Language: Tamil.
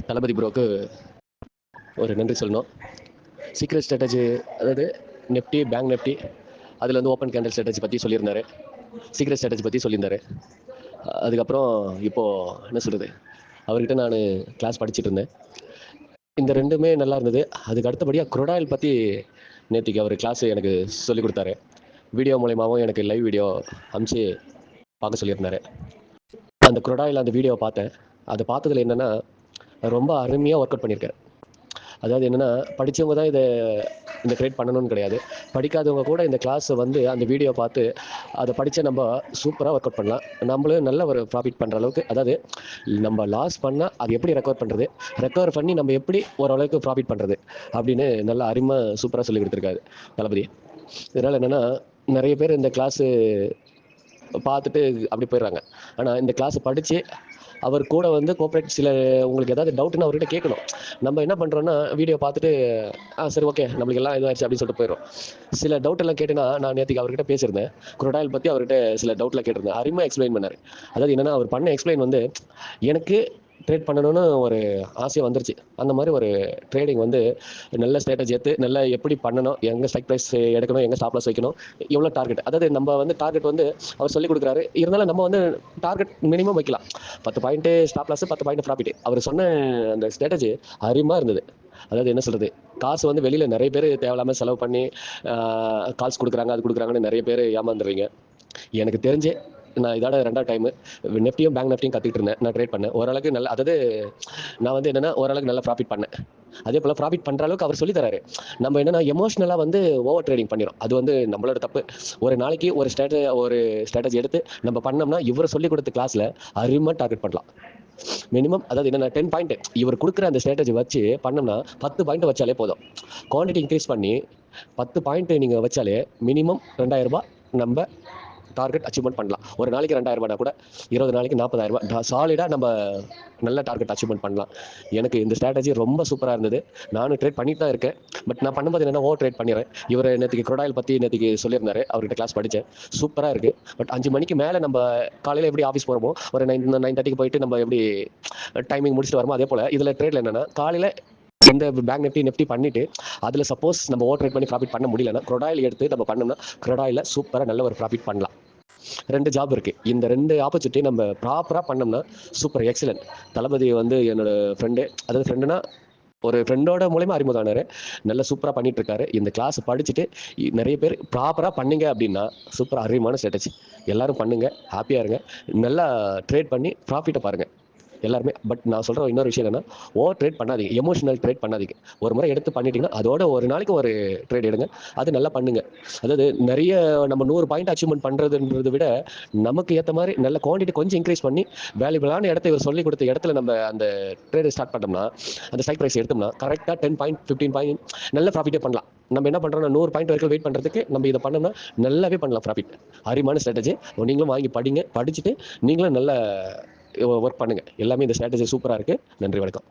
தளபதி ப்ரோக்கு ஒரு நன்றி சொல்லணும். சீக்ரெட் ஸ்ட்ராட்டஜி, அதாவது நெஃப்டி, பேங்க் நிஃப்டி, அதில் வந்து ஓப்பன் கேண்டல் ஸ்ட்ராட்டஜி பற்றி சொல்லியிருந்தாரு. சீக்ரெட் ஸ்ட்ராட்டஜி பற்றி சொல்லியிருந்தாரு. அதுக்கப்புறம் இப்போது என்ன சொல்கிறது, அவர்கிட்ட நான் கிளாஸ் படிச்சுட்டு இருந்தேன். இந்த ரெண்டுமே நல்லா இருந்தது. அதுக்கு அடுத்தபடியாக குரோடாயில் பற்றி நேற்றுக்கு அவர் கிளாஸ் எனக்கு சொல்லிக் கொடுத்தாரு. வீடியோ மூலயமாவும் எனக்கு லைவ் வீடியோ அனுப்பிச்சு பார்க்க சொல்லியிருந்தாரு. அந்த குரோடாயில் அந்த வீடியோவை பார்த்தேன். அதை பார்த்ததில் என்னென்னா, ரொம்ப அருமையாக ஒர்க் அவுட் பண்ணியிருக்காரு. அதாவது என்னென்னா, படித்தவங்க தான் இந்த ட்ரேட் பண்ணணும்னு கிடையாது. படிக்காதவங்க கூட இந்த கிளாஸை வந்து அந்த வீடியோ பார்த்து அதை படித்தா நம்ம சூப்பராக ஒர்க் அவுட் பண்ணலாம். நம்மளும் நல்ல ஒரு ப்ராஃபிட் பண்ணுற அளவுக்கு, அதாவது நம்ம லாஸ் பண்ணால் அது எப்படி ரெக்கவர் பண்ணுறது, ரெக்கவர் பண்ணி நம்ம எப்படி ஓரளவுக்கு ப்ராஃபிட் பண்ணுறது அப்படின்னு நல்லா அருமையாக சூப்பராக சொல்லி கொடுத்துருக்காரு தளபதி. இதனால் என்னென்னா, நிறைய பேர் இந்த கிளாஸு பார்த்துட்டு அப்படி போயிடுறாங்க. ஆனால் இந்த கிளாஸை படித்து அவர் கூட வந்து கோஆப்ரேட், சில உங்களுக்கு ஏதாவது டவுட்னா அவர்கிட்ட கேட்கணும். நம்ம என்ன பண்ணுறோன்னா, வீடியோ பார்த்துட்டு சரி ஓகே நம்மளுக்கு எல்லாம் இதாகிடுச்சு அப்படின்னு சொல்லிட்டு போயிடும். சில டவுட் எல்லாம் கேட்டுனா, நான் நேற்றுக்கு அவர்கிட்ட பேசியிருந்தேன். குரோடாயில் பற்றி அவர்கிட்ட சில டவுட்லாம் கேட்டிருந்தேன். அருமையாக எக்ஸ்பிளைன் பண்ணார். அதாவது என்னென்னா, அவர் பண்ண எக்ஸ்பிளைன் வந்து எனக்கு ட்ரேட் பண்ணணும்னு ஒரு ஆசையாக வந்துருச்சு. அந்த மாதிரி ஒரு ட்ரேடிங் வந்து நல்ல ஸ்ட்ராட்டஜி எடுத்து நல்லா எப்படி பண்ணணும், எங்கே ஸ்ட்ரைக் ப்ரைஸ் எடுக்கணும், எங்கே ஸ்டாப் லாஸ் வைக்கணும், எவ்வளோ டார்கெட், அதாவது நம்ம வந்து டார்கெட் வந்து அவர் சொல்லிக் கொடுக்குறாரு. இருந்தாலும் நம்ம வந்து டார்கெட் மினிமம் வைக்கலாம். 10 point stop loss, 10 point profit. அவர் சொன்ன அந்த ஸ்ட்ராட்டஜி அருமையாக இருந்தது. அதாவது என்ன சொல்கிறது, காசு வந்து வெளியில் நிறைய பேர் தேவையில்லாமல் செலவு பண்ணி கால்ஸ் கொடுக்குறாங்க, அது கொடுக்குறாங்கன்னு நிறைய பேர் ஏமாந்துடுவீங்க. எனக்கு தெரிஞ்சு நான் இதோட 2வது டைமு நெஃப்டியும் பேங்க் நிஃப்டியும் கற்றுக்கிட்டு இருந்தேன். நான் ட்ரேட் பண்ணேன் ஓரளவுக்கு நல்ல, அதாவது நான் வந்து என்னென்னா ஓரளவுக்கு நல்லா ப்ராஃபிட் பண்ணேன். அதே போல் ப்ராஃபிட் பண்ணுற அளவுக்கு அவர் சொல்லி தராரு. நம்ம என்னென்னா எமோஷ்னலாக வந்து ஓவர் ட்ரேடிங் பண்ணிடும். அது வந்து நம்மளோட தப்பு. ஒரு நாளைக்கு ஒரு ஸ்ட்ராட்டஜி எடுத்து நம்ம பண்ணோம்னா, இவர் சொல்லி கொடுத்த கிளாஸில் அருமையாக டார்கெட் பண்ணலாம். மினிமம், அதாவது என்னென்னா 10 பாயிண்ட் இவர் கொடுக்குற அந்த ஸ்ட்ராட்டஜி வச்சு பண்ணோம்னா 10 பாயிண்ட் வச்சாலே போதும். குவான்டிட்டி இன்க்ரீஸ் பண்ணி 10 பாயிண்ட் நீங்கள் வச்சாலே மினிமம் 2000 ரூபாய் நம்ம டார்கெட் அச்சீவ்மெண்ட் பண்ணலாம். ஒரு நாளைக்கு 2000 ரூபாய் கூட 20 நாளைக்கு 40,000 ரூபாய் சாலிடாக நம்ம நல்ல டார்கெட் அச்சீவ்மெண்ட் பண்ணலாம். எனக்கு இந்த ஸ்ட்ராட்டஜி ரொம்ப சூப்பராக இருந்தது. நானும் ட்ரேட் பண்ணிட்டு தான் இருக்கேன். பட் நான் பண்ணும்போது என்னென்னா ஓவர் ட்ரேட் பண்ணிடுறேன். இவர் நேற்றுக்கு குரோடாயில் பற்றி நேற்றுக்கு சொல்லியிருந்தாரு. அவர்கிட்ட கிளாஸ் படித்தேன். சூப்பராக இருக்குது. பட் 5 மணிக்கு மேலே நம்ம காலையில் எப்படி ஆஃபீஸ் போகிறோமோ, ஒரு 9:30க்கு போயிட்டு நம்ம எப்படி டைமிங் முடிச்சுட்டு வரோமோ, அதே போல் இதில் ட்ரேடில் என்னென்னா காலையில் இந்த பேங்க் நிஃப்டி பண்ணிட்டு அதில் சப்போஸ் நம்ம ஓவர் ட்ரேட் பண்ணி ப்ராஃபிட் பண்ண முடியலன்னா குரோடாயில் எடுத்து நம்ம பண்ணோம்னா குரோடாயில் சூப்பராக நல்ல ஒரு ப்ராஃபிட் பண்ணலாம். 2 ஜாப் இருக்குது. இந்த 2 ஆப்பர்ச்சுனிட்டி நம்ம ப்ராப்பராக பண்ணோம்னா சூப்பர் எக்ஸலன்ட். தளபதி வந்து என்னோட ஃப்ரெண்டு, அதாவது ஃப்ரெண்டுனா ஒரு ஃப்ரெண்டோட மூலயமா அறிமுகம் ஆனார். நல்லா சூப்பராக பண்ணிட்டு இருக்காரு. இந்த கிளாஸ் படிச்சுட்டு நிறைய பேர் ப்ராப்பராக பண்ணீங்க அப்படின்னா சூப்பராக அருமையான ஸ்ட்ராட்டஜி. எல்லாரும் பண்ணுங்க, ஹாப்பியாக இருங்க, நல்லா ட்ரேட் பண்ணி ப்ராஃபிட்டை பாருங்கள் எல்லாருமே. பட் நான் சொல்கிற இன்னொரு விஷயம் என்னென்னா, ஓவர் ட்ரேட் பண்ணாதீங்க, எமோஷனல் ட்ரேட் பண்ணாதீங்க. ஒரு முறை எடுத்து பண்ணிட்டீங்கன்னா அதோட ஒரு நாளைக்கு ஒரு ட்ரேட் எடுங்க, அது நல்லா பண்ணுங்க. அதாவது நிறைய நம்ம 100 பாயிண்ட் அச்சீவ்மெண்ட் பண்ணுறதுன்றதை விட நமக்கு ஏற்ற மாதிரி நல்ல குவான்டிட்டி கொஞ்சம் இன்க்ரீஸ் பண்ணி வேல்யூபிளான இடத்த இவர் சொல்லி கொடுத்த இடத்துல நம்ம அந்த ட்ரேட் ஸ்டார்ட் பண்ணோம்னா, அந்த ஸ்ட்ரைக் ப்ரைஸ் எடுத்தோம்னா கரெக்டாக 10 பாயிண்ட் 15 பாயிண்ட் நல்ல ப்ராஃபிட்டே பண்ணலாம். நம்ம என்ன பண்ணுறோம்னா 100 பாயிண்ட் வரைக்கும் வெயிட் பண்ணுறதுக்கு நம்ம இதை பண்ணோம்னா நல்லாவே பண்ணலாம் ப்ராஃபிட். அருமையான ஸ்ட்ராட்டஜி. நீங்களும் வாங்கி படிங்க, படிச்சுட்டு நீங்களும் நல்ல ஒர்க் பண்ணுங்கள். எல்லாமே இந்த ஸ்ட்ராட்டஜி சூப்பராக இருக்குது. நன்றி, வணக்கம்.